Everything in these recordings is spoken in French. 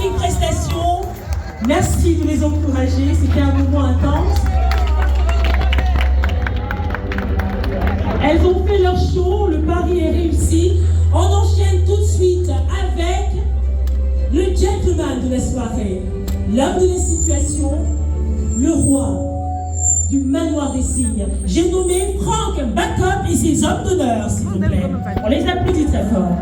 magnifique prestation. Merci de les encourager. C'était un moment intense. Elles ont fait leur show. Le pari est réussi. On enchaîne tout de suite avec le gentleman de la soirée, l'homme de la situation, le roi du manoir des cygnes. J'ai nommé Franck Backup et ses hommes d'honneur, s'il vous plaît. On les applaudit très fort.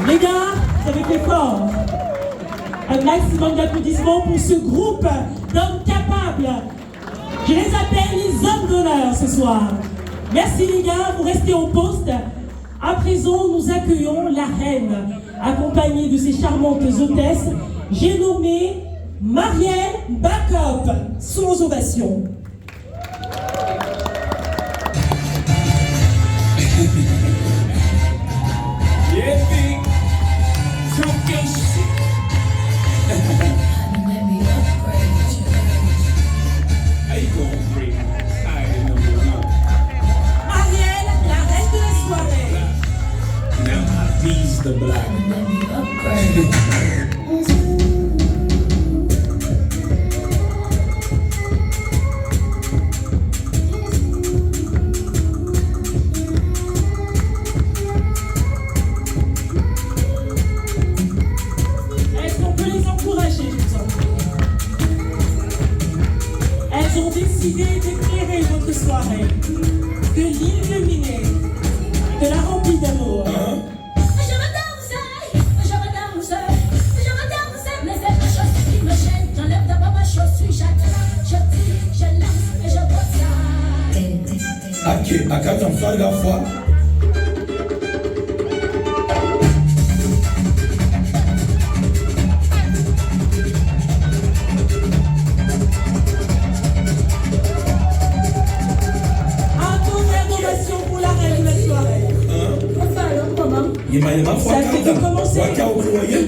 Les gars, ça avait fait fort. Un maximum d'applaudissements pour ce groupe d'hommes capables. Je les appelle les hommes d'honneur ce soir. Merci les gars, vous restez en poste. À présent, nous accueillons la reine, accompagnée de ses charmantes hôtesses. J'ai nommé Marielle Backup, sans ovation. The black. Est-ce qu'on peut les encourager, je vous en prie? Elles ont décidé d'éclairer votre soirée, de l'illuminer, de la remplir d'amour. À quatre fois de la fois. Pour la reine de la soirée. Ça fait que commencer.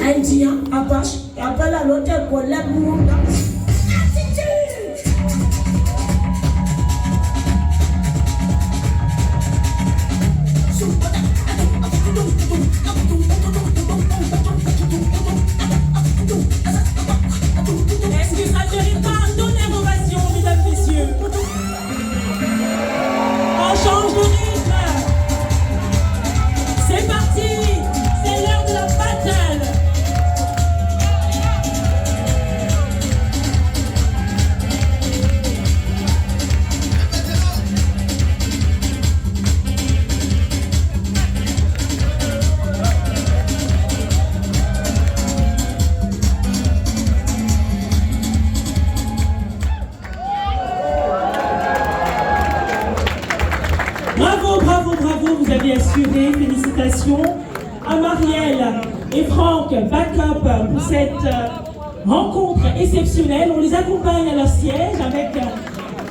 Indien, après la l'hôtel pour la boum. arrivée, félicitations. À Marielle et Franck, backup pour cette rencontre exceptionnelle. On les accompagne à leur siège avec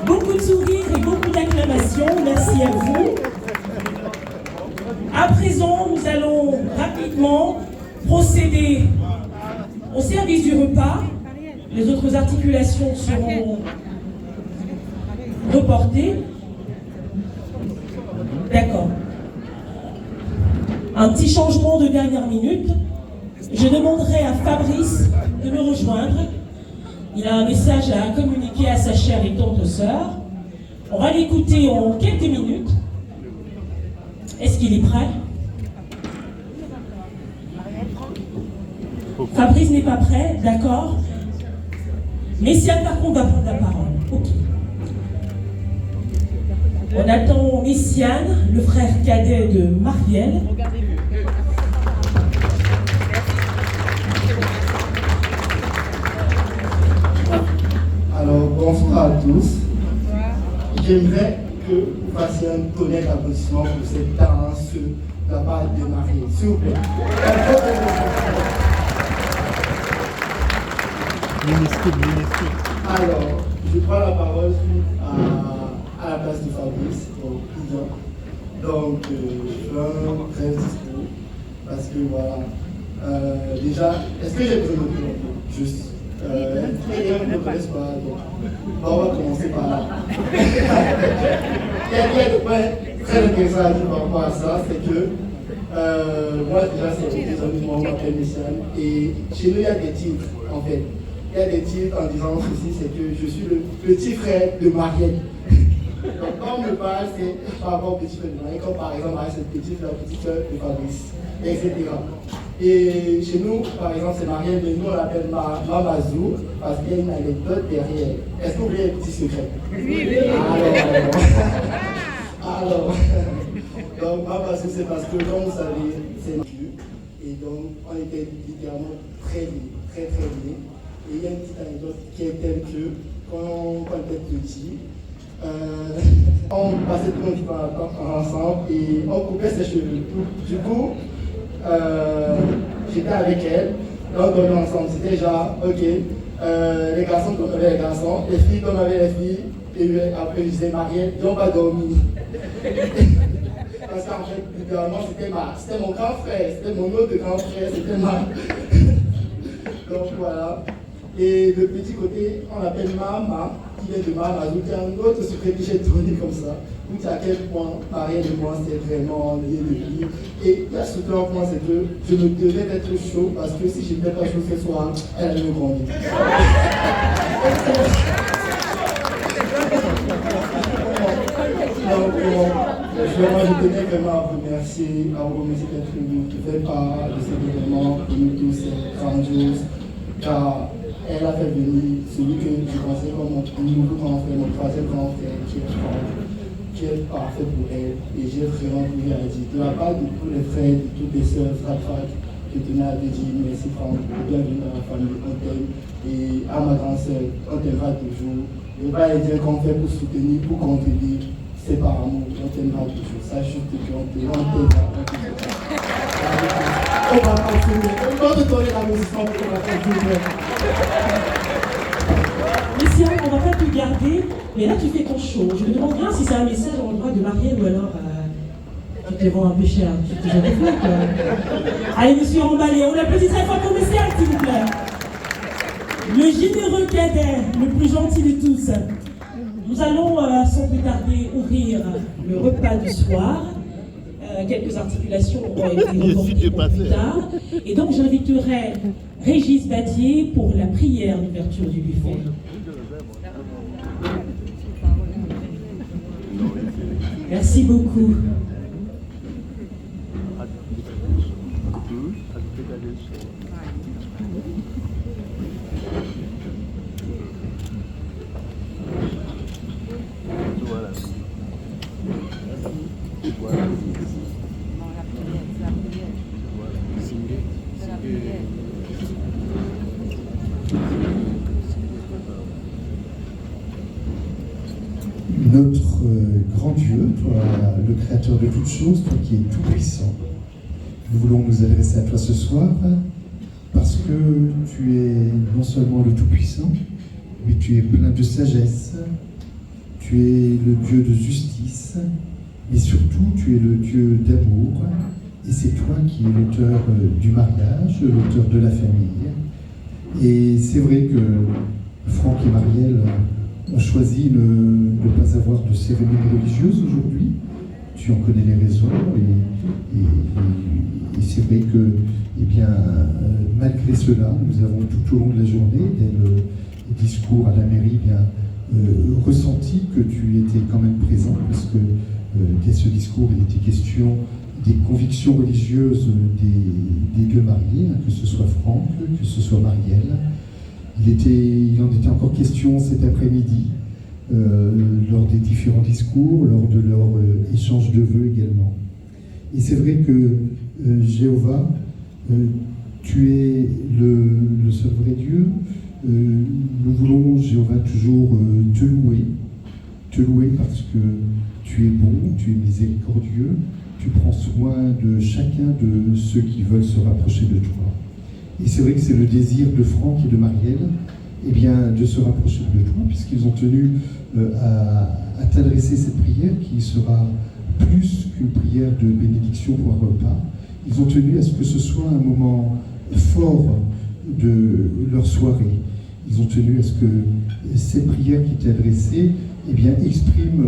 beaucoup de sourires et beaucoup d'acclamations. Merci à vous. À présent, nous allons rapidement procéder au service du repas. Les autres articulations seront reportées. D'accord. Un petit changement de dernière minute. Je demanderai à Fabrice de me rejoindre. Il a un message à communiquer à sa chère et tendre sœur. On va l'écouter en quelques minutes. Est-ce qu'il est prêt? Fabrice n'est pas prêt, d'accord. Messiane, par contre, va prendre la parole. Ok. On attend Messiane, le frère cadet de Marielle. Alors, bonsoir à tous. J'aimerais que vous fassiez un tonnerre d'applaudissements pour cette danse de la part de Marielle. S'il vous plaît. Alors, je prends la parole à la place de Fabrice, donc je fais un bref discours, parce que voilà, déjà, est-ce que j'ai besoin de présenter? Juste. Les gens ne me connaissent pas, donc on va commencer par là. Il y a des points très intéressants à dire par rapport à ça, c'est que moi déjà c'est des amis, moi on m'appelle Messiane, et chez nous il y a des titres en fait. Il y a des titres en disant ceci, c'est que je suis le petit frère de Marielle. Donc quand on me parle, c'est par rapport au petit frère de Marielle, comme par exemple Marielle c'est le petit frère, petite soeur de Fabrice, etc. Et chez nous, par exemple, c'est Marielle, mais nous on l'appelle Mamazou, parce qu'il y a une anecdote derrière. Est-ce que vous voulez un petit secret? Oui. Alors, donc Mamazou, c'est parce que, comme vous savez, c'est Dieu. Et donc, on était littéralement très liés, très liés. Et il y a une petite anecdote qui est telle que, quand on était petit, on passait tout le temps ensemble et on coupait ses cheveux. Du coup, j'étais avec elle, on dormait ensemble, c'était genre, ok, les garçons dormaient les garçons, les filles dormaient les filles, et après je disais Marielle, on va dormir. Parce qu'en fait, littéralement, c'était mon grand frère, c'était mon autre grand frère, c'était ma... Donc voilà. Et de petit côté, on l'appelle Mama, qui vient de Mamazou, qui est un autre secret que j'ai tourné comme ça. Vous savez à quel point Marielle et moi, c'est vraiment lié de vie. Et là, ce que un point, c'est que je me devais d'être chaud, parce que si je n'étais pas chaud ce soir, elle allait me grandir. Donc, je tenais vraiment à vous remercier d'être venu, qui fait part de cet événement, pour nous tous, c'est grandiose, car elle a fait venir celui que je pensais comme mon nouveau grand frère, mon troisième grand frère, qui est Franck, qui est parfait pour elle. Et j'ai vraiment voulu à dire, de la part de tous les frères, de toutes les sœurs, Frat, je tenais à te dire merci Franck, bienvenue dans la famille, on t'aime. Et à ma grande sœur, on t'aimera toujours. Ne pas dire qu'on fait pour soutenir, pour contribuer, c'est par amour, on t'aimera toujours. Sache juste qu'on t'aimera. On va continuer. On va te donner la musique pour la continuer. Messiane, on ne va pas te garder, mais là tu fais ton show. Je me demande bien si c'est un message en droit de Marielle ou alors tu te vends un peu cher. Tu te jettes des quoi. Allez, monsieur emballé, on applaudit très fort pour Messiane, s'il vous plaît. Le généreux cadet, le plus gentil de tous. Nous allons sans plus tarder ouvrir le repas du soir. Quelques articulations ont été reportées pour plus tard. Et donc j'inviterai Régis Badier pour la prière d'ouverture du buffet. Merci beaucoup. Notre grand Dieu, toi, le Créateur de toutes choses, toi qui es tout-puissant, nous voulons nous adresser à toi ce soir parce que tu es non seulement le Tout-Puissant, mais tu es plein de sagesse, tu es le Dieu de justice, mais surtout tu es le Dieu d'amour, et c'est toi qui es l'auteur du mariage, l'auteur de la famille. Et c'est vrai que Franck et Marielle ont choisi de ne pas avoir de cérémonie religieuse aujourd'hui. Tu en connais les raisons, et c'est vrai que, eh bien, malgré cela, nous avons tout au long de la journée, dès le discours à la mairie, bien, ressenti que tu étais quand même présent, parce que dès ce discours, il était question des convictions religieuses des deux mariés, hein, que ce soit Franck, que ce soit Marielle. Il en était encore question cet après-midi, lors des différents discours, lors de leur échange de vœux également. Et c'est vrai que Jéhovah, tu es le seul vrai Dieu. Nous voulons, Jéhovah, toujours te louer parce que tu es bon, tu es miséricordieux, tu prends soin de chacun de ceux qui veulent se rapprocher de toi. Et c'est vrai que c'est le désir de Franck et de Marielle, eh bien, de se rapprocher de toi, puisqu'ils ont tenu à t'adresser cette prière qui sera plus qu'une prière de bénédiction pour un repas. Ils ont tenu à ce que ce soit un moment fort de leur soirée. Ils ont tenu à ce que cette prière qui t'est adressée, eh bien, exprime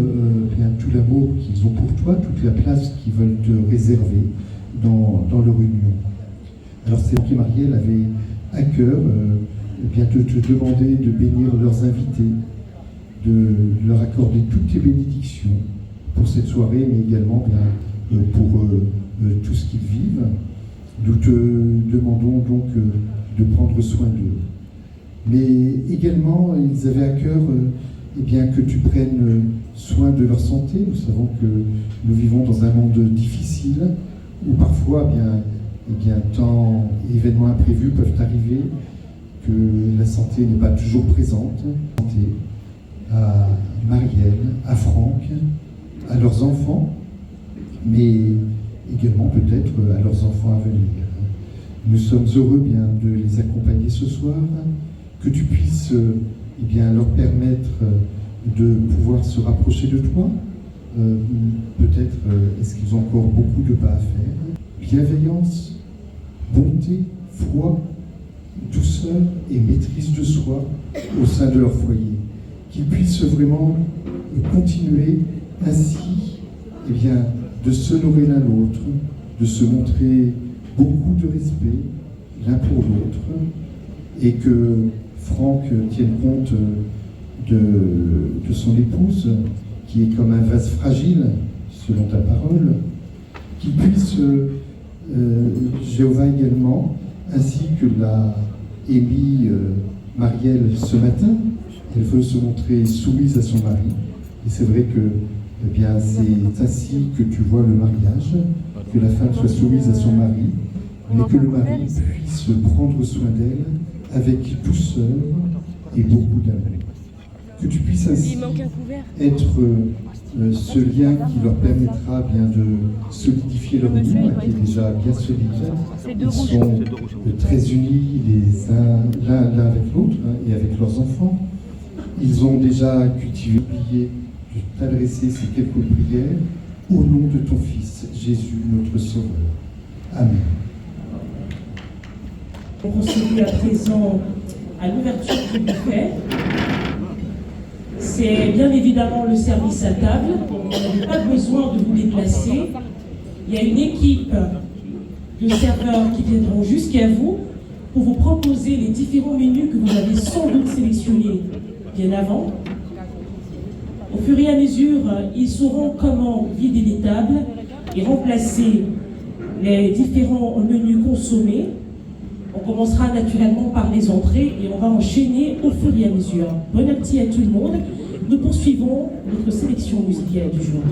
bien, tout l'amour qu'ils ont pour toi, toute la place qu'ils veulent te réserver dans leur union. Alors c'est que Marielle avait à cœur bien, de te demander de bénir leurs invités, de leur accorder toutes tes bénédictions pour cette soirée, mais également bien, pour tout ce qu'ils vivent. Nous te demandons donc de prendre soin d'eux. Mais également, ils avaient à cœur eh bien, que tu prennes soin de leur santé. Nous savons que nous vivons dans un monde difficile où parfois, eh bien, tant événements imprévus peuvent arriver, que la santé n'est pas toujours présente. Santé à Marielle, à Franck, à leurs enfants, mais également peut-être à leurs enfants à venir. Nous sommes heureux bien de les accompagner ce soir, que tu puisses eh bien, leur permettre de pouvoir se rapprocher de toi. Peut-être est-ce qu'ils ont encore beaucoup de pas à faire. Bienveillance, bonté, foi, douceur et maîtrise de soi au sein de leur foyer. Qu'ils puissent vraiment continuer ainsi eh bien, de s'honorer l'un l'autre, de se montrer beaucoup de respect l'un pour l'autre, et que Franck tienne compte de son épouse, qui est comme un vase fragile, selon ta parole, qu'il puisse, Jéhovah également, ainsi que l'a émis Marielle ce matin, elle veut se montrer soumise à son mari. Et c'est vrai que eh bien, c'est ainsi que tu vois le mariage, que la femme soit soumise à son mari, mais que le mari puisse prendre soin d'elle avec douceur et beaucoup d'amour. Que tu puisses ainsi être ce lien qui leur permettra bien de solidifier leur union, qui est déjà bien solide. Ils sont très unis l'un avec l'autre, hein, et avec leurs enfants. Ils ont déjà cultivé, oublié de t'adresser ces quelques prières au nom de ton Fils, Jésus, notre Sauveur. Amen. On procède à présent à l'ouverture du buffet. C'est bien évidemment le service à table. Vous n'avez pas besoin de vous déplacer. Il y a une équipe de serveurs qui viendront jusqu'à vous pour vous proposer les différents menus que vous avez sans doute sélectionnés bien avant. Au fur et à mesure, ils sauront comment vider les tables et remplacer les différents menus consommés. On commencera naturellement par les entrées et on va enchaîner au fur et à mesure. Bon appétit à tout le monde. Nous poursuivons notre sélection musicale du jour.